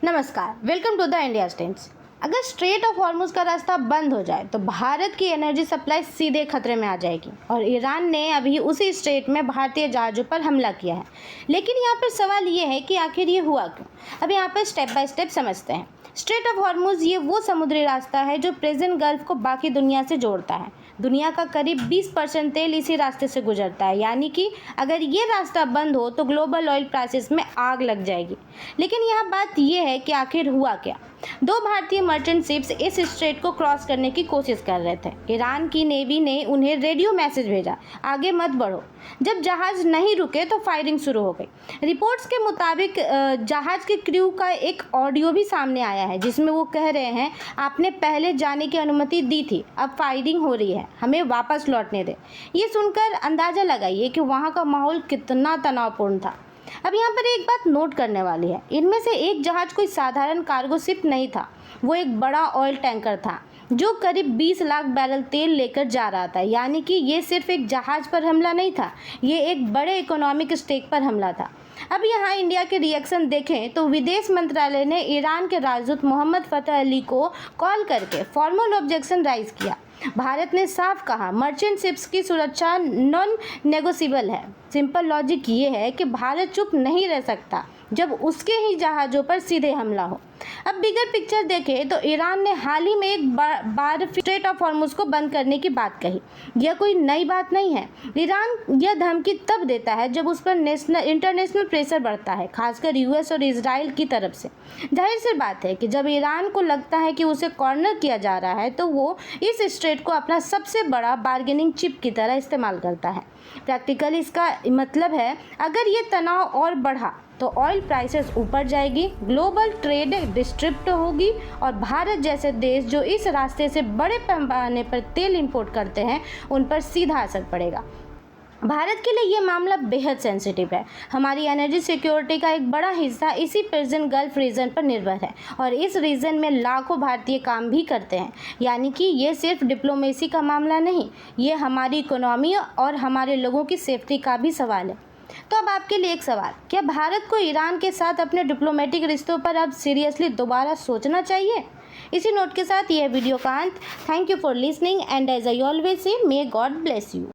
नमस्कार, welcome to the India states. अगर strait of Hormuz का रास्ता बंद हो जाए तो भारत की एनर्जी सप्लाई सीधे खतरे में आ जाएगी और ईरान ने अभी उसी स्ट्रेट में भारतीय जहाज़ों पर हमला किया है। लेकिन यहाँ पर सवाल ये है कि आखिर ये हुआ क्यों। अब यहाँ पर स्टेप बाय स्टेप समझते हैं। स्ट्रेट ऑफ हॉर्मुज ये वो समुद्री रास्ता है जो पर्शियन गल्फ को बाकी दुनिया से जोड़ता है। दुनिया का करीब 20% तेल इसी रास्ते से गुजरता है, यानी कि अगर ये रास्ता बंद हो तो ग्लोबल ऑयल प्राइसेस में आग लग जाएगी। लेकिन यहाँ बात यह है कि आखिर हुआ क्या। दो भारतीय मर्चेंट शिप्स इस स्ट्रेट को क्रॉस करने की कोशिश कर रहे थे। ईरान की नेवी ने उन्हें रेडियो मैसेज भेजा, आगे मत बढ़ो। जब जहाज नहीं रुके तो फायरिंग शुरू हो गई। रिपोर्ट्स के मुताबिक जहाज के क्रू का एक ऑडियो भी सामने आया है जिसमें वो कह रहे हैं, आपने पहले जाने की अनुमति दी थी, अब फायरिंग हो रही है, हमें वापस लौटने दें। ये सुनकर अंदाज़ा लगाइए कि वहाँ का माहौल कितना तनावपूर्ण था। अब यहाँ पर एक बात नोट करने वाली है, इनमें से एक जहाज कोई साधारण कार्गो शिप नहीं था, वो एक बड़ा ऑयल टैंकर था जो करीब 20 लाख बैरल तेल लेकर जा रहा था। यानी कि ये सिर्फ एक जहाज पर हमला नहीं था, ये एक बड़े इकोनॉमिक स्टेक पर हमला था। अब यहाँ इंडिया के रिएक्शन देखें तो विदेश मंत्रालय ने ईरान के राजदूत मोहम्मद फतह अली को कॉल करके फॉर्मल ऑब्जेक्शन राइज किया। भारत ने साफ कहा, मर्चेंट शिप्स की सुरक्षा नॉन नेगोशिएबल है। सिंपल लॉजिक ये है कि भारत चुप नहीं रह सकता जब उसके ही जहाज़ों पर सीधे हमला हो। अब बिगर पिक्चर देखें तो ईरान ने हाल ही में एक बार स्ट्रेट ऑफ हॉर्मुज को बंद करने की बात कही। यह कोई नई बात नहीं है। ईरान यह धमकी तब देता है जब उस पर इंटरनेशनल प्रेशर बढ़ता है, खासकर यूएस और इजराइल की तरफ से। जाहिर सी बात है कि जब ईरान को लगता है कि उसे कॉर्नर किया जा रहा है तो वो इस स्ट्रेट को अपना सबसे बड़ा बार्गेनिंग चिप की तरह इस्तेमाल करता है। प्रैक्टिकली इसका मतलब है, अगर ये तनाव और बढ़ा तो ऑयल प्राइसेस ऊपर जाएगी, ग्लोबल ट्रेड डिस्टर्ब होगी और भारत जैसे देश जो इस रास्ते से बड़े पैमाने पर तेल इंपोर्ट करते हैं उन पर सीधा असर पड़ेगा। भारत के लिए ये मामला बेहद सेंसिटिव है। हमारी एनर्जी सिक्योरिटी का एक बड़ा हिस्सा इसी पर्शियन गल्फ रीजन पर निर्भर है और इस रीजन में लाखों भारतीय काम भी करते हैं। यानी कि ये सिर्फ डिप्लोमेसी का मामला नहीं, ये हमारी इकोनॉमी और हमारे लोगों की सेफ्टी का भी सवाल है। तो अब आपके लिए एक सवाल, क्या भारत को ईरान के साथ अपने डिप्लोमेटिक रिश्तों पर अब सीरियसली दोबारा सोचना चाहिए? इसी नोट के साथ यह वीडियो का अंत। Thank you for listening and as I always say, may God bless you.